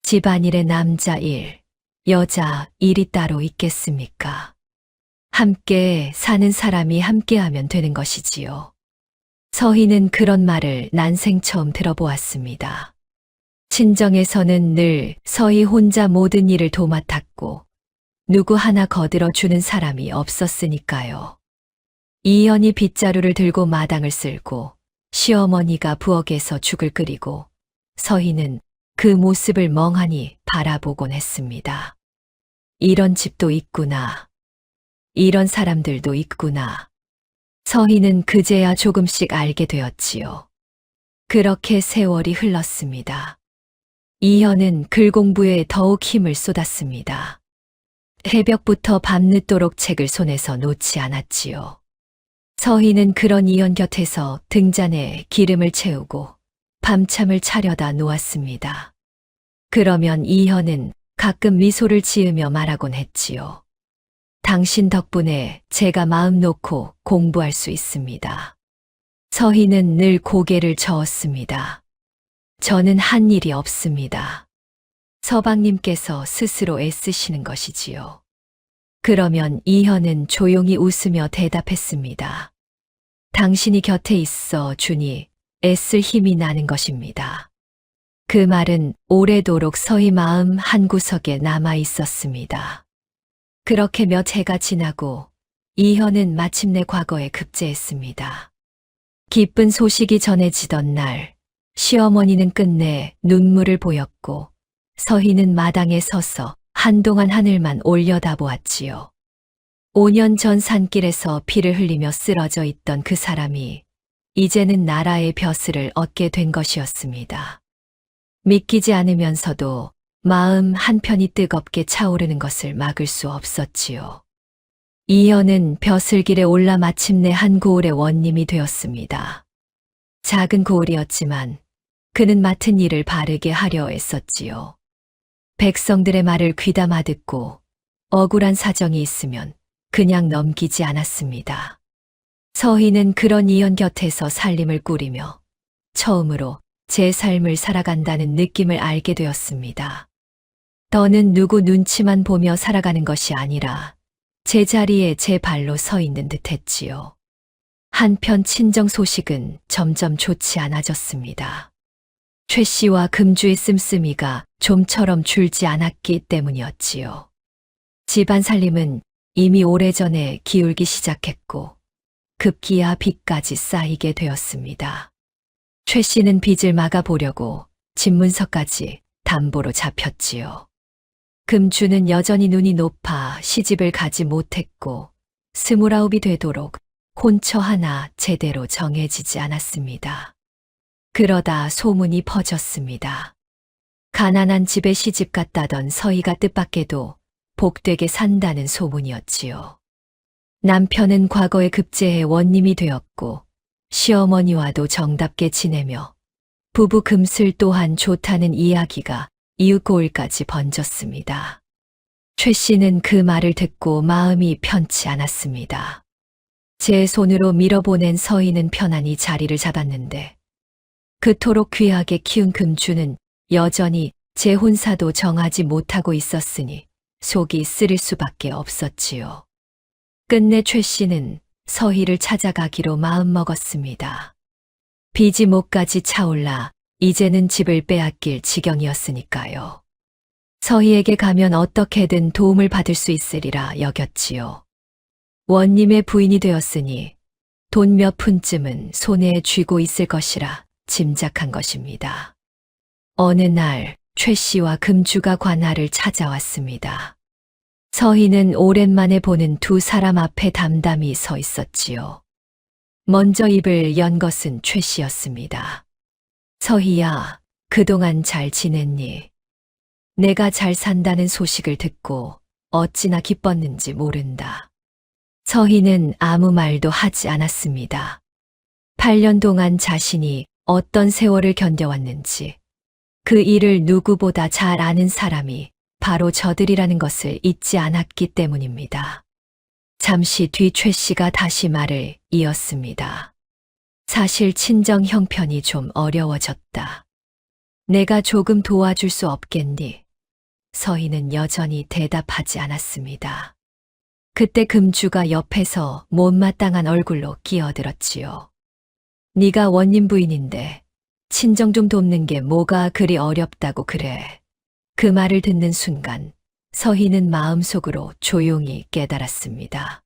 집안일에 남자 일, 여자 일이 따로 있겠습니까? 함께 사는 사람이 함께하면 되는 것이지요. 서희는 그런 말을 난생 처음 들어보았습니다. 친정에서는 늘 서희 혼자 모든 일을 도맡았고 누구 하나 거들어 주는 사람이 없었으니까요. 이연이 빗자루를 들고 마당을 쓸고 시어머니가 부엌에서 죽을 끓이고 서희는 그 모습을 멍하니 바라보곤 했습니다. 이런 집도 있구나. 이런 사람들도 있구나. 서희는 그제야 조금씩 알게 되었지요. 그렇게 세월이 흘렀습니다. 이현은 글 공부에 더욱 힘을 쏟았습니다. 새벽부터 밤늦도록 책을 손에서 놓지 않았지요. 서희는 그런 이현 곁에서 등잔에 기름을 채우고 밤참을 차려다 놓았습니다. 그러면 이현은 가끔 미소를 지으며 말하곤 했지요. 당신 덕분에 제가 마음 놓고 공부할 수 있습니다. 서희는 늘 고개를 저었습니다. 저는 한 일이 없습니다. 서방님께서 스스로 애쓰시는 것이지요. 그러면 이현은 조용히 웃으며 대답했습니다. 당신이 곁에 있어 주니 애쓸 힘이 나는 것입니다. 그 말은 오래도록 서희 마음 한구석에 남아 있었습니다. 그렇게 몇 해가 지나고 이현은 마침내 과거에 급제했습니다. 기쁜 소식이 전해지던 날, 시어머니는 끝내 눈물을 보였고 서희는 마당에 서서 한동안 하늘만 올려다보았지요. 5년 전 산길에서 피를 흘리며 쓰러져 있던 그 사람이 이제는 나라의 벼슬을 얻게 된 것이었습니다. 믿기지 않으면서도 마음 한편이 뜨겁게 차오르는 것을 막을 수 없었지요. 이현은 벼슬길에 올라 마침내 한 고을의 원님이 되었습니다. 작은 고을이었지만 그는 맡은 일을 바르게 하려 애썼지요. 백성들의 말을 귀담아 듣고 억울한 사정이 있으면 그냥 넘기지 않았습니다. 서희는 그런 이현 곁에서 살림을 꾸리며 처음으로 제 삶을 살아간다는 느낌을 알게 되었습니다. 더는 누구 눈치만 보며 살아가는 것이 아니라 제 자리에 제 발로 서 있는 듯 했지요. 한편 친정 소식은 점점 좋지 않아졌습니다. 최 씨와 금주의 씀씀이가 좀처럼 줄지 않았기 때문이었지요. 집안 살림은 이미 오래전에 기울기 시작했고 급기야 빚까지 쌓이게 되었습니다. 최 씨는 빚을 막아보려고 집문서까지 담보로 잡혔지요. 금주는 여전히 눈이 높아 시집을 가지 못했고 29이 되도록 혼처 하나 제대로 정해지지 않았습니다. 그러다 소문이 퍼졌습니다. 가난한 집에 시집 갔다던 서희가 뜻밖에도 복되게 산다는 소문이었지요. 남편은 과거에 급제의 원님이 되었고 시어머니와도 정답게 지내며 부부 금슬 또한 좋다는 이야기가 이웃고을까지 번졌습니다. 최 씨는 그 말을 듣고 마음이 편치 않았습니다. 제 손으로 밀어보낸 서희는 편안히 자리를 잡았는데 그토록 귀하게 키운 금주는 여전히 제 혼사도 정하지 못하고 있었으니 속이 쓰릴 수밖에 없었지요. 끝내 최 씨는 서희를 찾아가기로 마음먹었습니다. 빚이 목까지 차올라 이제는 집을 빼앗길 지경이었으니까요. 서희에게 가면 어떻게든 도움을 받을 수 있으리라 여겼지요. 원님의 부인이 되었으니 돈 몇 푼쯤은 손에 쥐고 있을 것이라 짐작한 것입니다. 어느 날 최 씨와 금주가 관할을 찾아왔습니다. 서희는 오랜만에 보는 두 사람 앞에 담담히 서 있었지요. 먼저 입을 연 것은 최 씨였습니다. 서희야, 그동안 잘 지냈니? 내가 잘 산다는 소식을 듣고 어찌나 기뻤는지 모른다. 서희는 아무 말도 하지 않았습니다. 8년 동안 자신이 어떤 세월을 견뎌왔는지 그 일을 누구보다 잘 아는 사람이 바로 저들이라는 것을 잊지 않았기 때문입니다. 잠시 뒤 최 씨가 다시 말을 이었습니다. 사실 친정 형편이 좀 어려워졌다. 내가 조금 도와줄 수 없겠니? 서희는 여전히 대답하지 않았습니다. 그때 금주가 옆에서 못마땅한 얼굴로 끼어들었지요. 네가 원님 부인인데 친정 좀 돕는 게 뭐가 그리 어렵다고 그래. 그 말을 듣는 순간 서희는 마음속으로 조용히 깨달았습니다.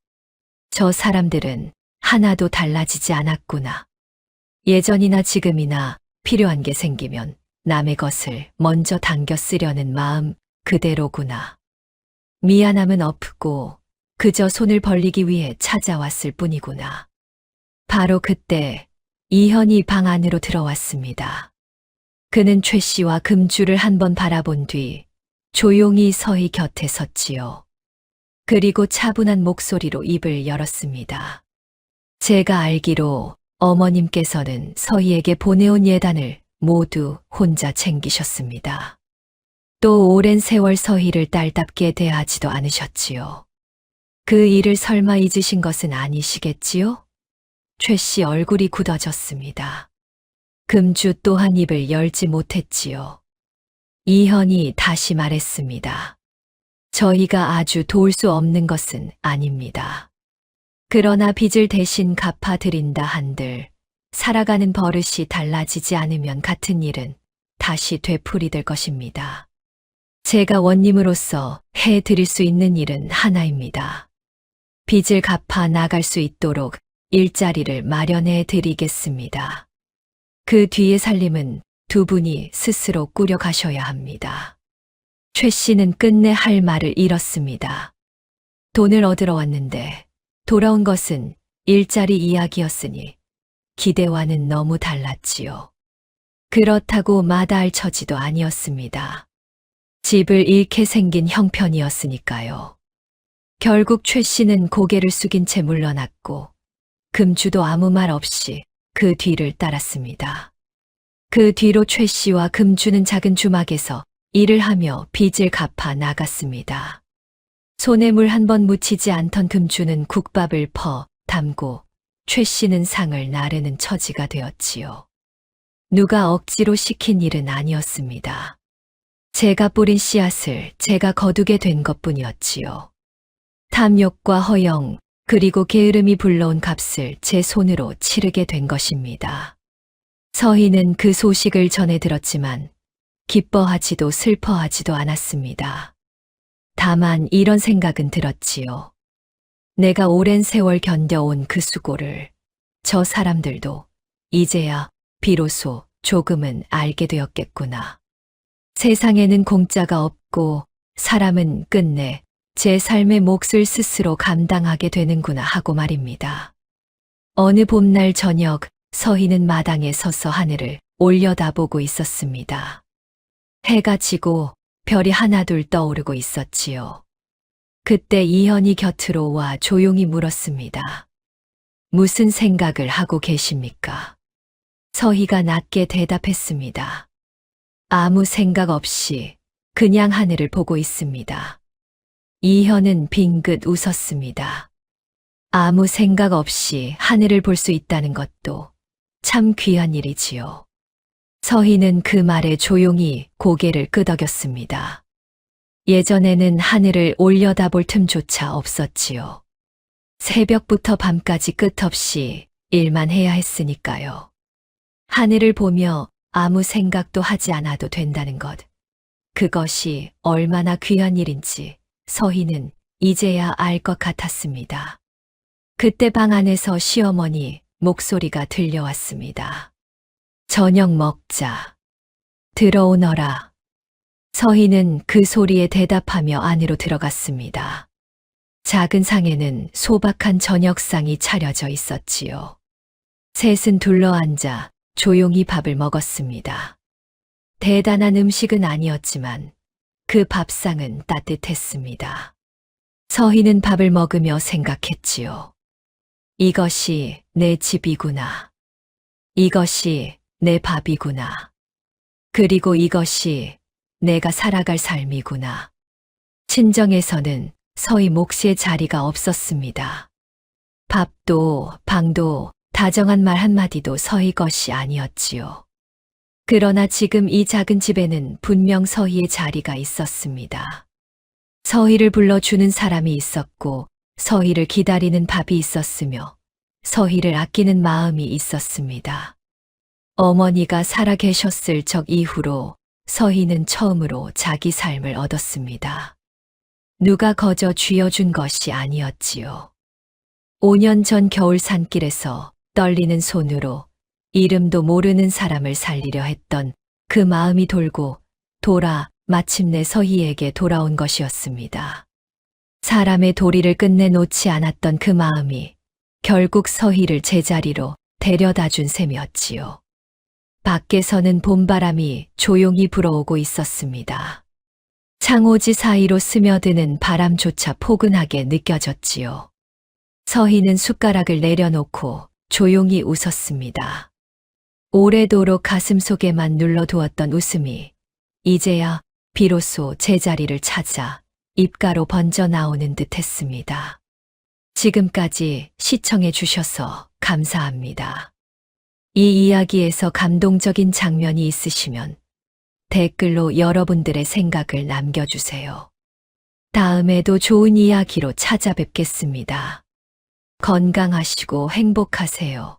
저 사람들은 하나도 달라지지 않았구나. 예전이나 지금이나 필요한 게 생기면 남의 것을 먼저 당겨 쓰려는 마음 그대로구나. 미안함은 없고 그저 손을 벌리기 위해 찾아왔을 뿐이구나. 바로 그때 이현이 방 안으로 들어왔습니다. 그는 최 씨와 금주를 한번 바라본 뒤 조용히 서희 곁에 섰지요. 그리고 차분한 목소리로 입을 열었습니다. 제가 알기로 어머님께서는 서희에게 보내온 예단을 모두 혼자 챙기셨습니다. 또 오랜 세월 서희를 딸답게 대하지도 않으셨지요. 그 일을 설마 잊으신 것은 아니시겠지요? 최 씨 얼굴이 굳어졌습니다. 금주 또한 입을 열지 못했지요. 이현이 다시 말했습니다. 저희가 아주 도울 수 없는 것은 아닙니다. 그러나 빚을 대신 갚아드린다 한들 살아가는 버릇이 달라지지 않으면 같은 일은 다시 되풀이될 것입니다. 제가 원님으로서 해드릴 수 있는 일은 하나입니다. 빚을 갚아 나갈 수 있도록 일자리를 마련해 드리겠습니다. 그 뒤의 살림은 두 분이 스스로 꾸려 가셔야 합니다. 최 씨는 끝내 할 말을 잃었습니다. 돈을 얻으러 왔는데 돌아온 것은 일자리 이야기였으니 기대와는 너무 달랐지요. 그렇다고 마다할 처지도 아니었습니다. 집을 잃게 생긴 형편이었으니까요. 결국 최 씨는 고개를 숙인 채 물러났고 금주도 아무 말 없이 그 뒤를 따랐습니다. 그 뒤로 최 씨와 금주는 작은 주막에서 일을 하며 빚을 갚아 나갔습니다. 손에 물 한 번 묻히지 않던 금주는 국밥을 퍼 담고 최 씨는 상을 나르는 처지가 되었지요. 누가 억지로 시킨 일은 아니었습니다. 제가 뿌린 씨앗을 제가 거두게 된 것뿐이었지요. 탐욕과 허영, 그리고 게으름이 불러온 값을 제 손으로 치르게 된 것입니다. 서희는 그 소식을 전해 들었지만 기뻐하지도 슬퍼하지도 않았습니다. 다만 이런 생각은 들었지요. 내가 오랜 세월 견뎌온 그 수고를 저 사람들도 이제야 비로소 조금은 알게 되었겠구나. 세상에는 공짜가 없고 사람은 끝내 제 삶의 몫을 스스로 감당하게 되는구나 하고 말입니다. 어느 봄날 저녁 서희는 마당에 서서 하늘을 올려다보고 있었습니다. 해가 지고 별이 하나둘 떠오르고 있었지요. 그때 이현이 곁으로 와 조용히 물었습니다. 무슨 생각을 하고 계십니까? 서희가 낮게 대답했습니다. 아무 생각 없이 그냥 하늘을 보고 있습니다. 이현은 빙긋 웃었습니다. 아무 생각 없이 하늘을 볼 수 있다는 것도 참 귀한 일이지요. 서희는 그 말에 조용히 고개를 끄덕였습니다. 예전에는 하늘을 올려다볼 틈조차 없었지요. 새벽부터 밤까지 끝없이 일만 해야 했으니까요. 하늘을 보며 아무 생각도 하지 않아도 된다는 것. 그것이 얼마나 귀한 일인지 서희는 이제야 알 것 같았습니다. 그때 방 안에서 시어머니 목소리가 들려왔습니다. 저녁 먹자. 들어오너라. 서희는 그 소리에 대답하며 안으로 들어갔습니다. 작은 상에는 소박한 저녁상이 차려져 있었지요. 셋은 둘러앉아 조용히 밥을 먹었습니다. 대단한 음식은 아니었지만 그 밥상은 따뜻했습니다. 서희는 밥을 먹으며 생각했지요. 이것이 내 집이구나. 이것이 내 밥이구나. 그리고 이것이 내가 살아갈 삶이구나. 친정에서는 서희 몫의 자리가 없었습니다. 밥도 방도 다정한 말 한마디도 서희 것이 아니었지요. 그러나 지금 이 작은 집에는 분명 서희의 자리가 있었습니다. 서희를 불러주는 사람이 있었고 서희를 기다리는 밥이 있었으며 서희를 아끼는 마음이 있었습니다. 어머니가 살아 계셨을 적 이후로 서희는 처음으로 자기 삶을 얻었습니다. 누가 거저 쥐어준 것이 아니었지요. 5년 전 겨울 산길에서 떨리는 손으로 이름도 모르는 사람을 살리려 했던 그 마음이 돌고 돌아 마침내 서희에게 돌아온 것이었습니다. 사람의 도리를 끝내 놓지 않았던 그 마음이 결국 서희를 제자리로 데려다 준 셈이었지요. 밖에서는 봄바람이 조용히 불어오고 있었습니다. 창호지 사이로 스며드는 바람조차 포근하게 느껴졌지요. 서희는 숟가락을 내려놓고 조용히 웃었습니다. 오래도록 가슴속에만 눌러두었던 웃음이 이제야 비로소 제자리를 찾아 입가로 번져 나오는 듯 했습니다. 지금까지 시청해 주셔서 감사합니다. 이 이야기에서 감동적인 장면이 있으시면 댓글로 여러분들의 생각을 남겨주세요. 다음에도 좋은 이야기로 찾아뵙겠습니다. 건강하시고 행복하세요.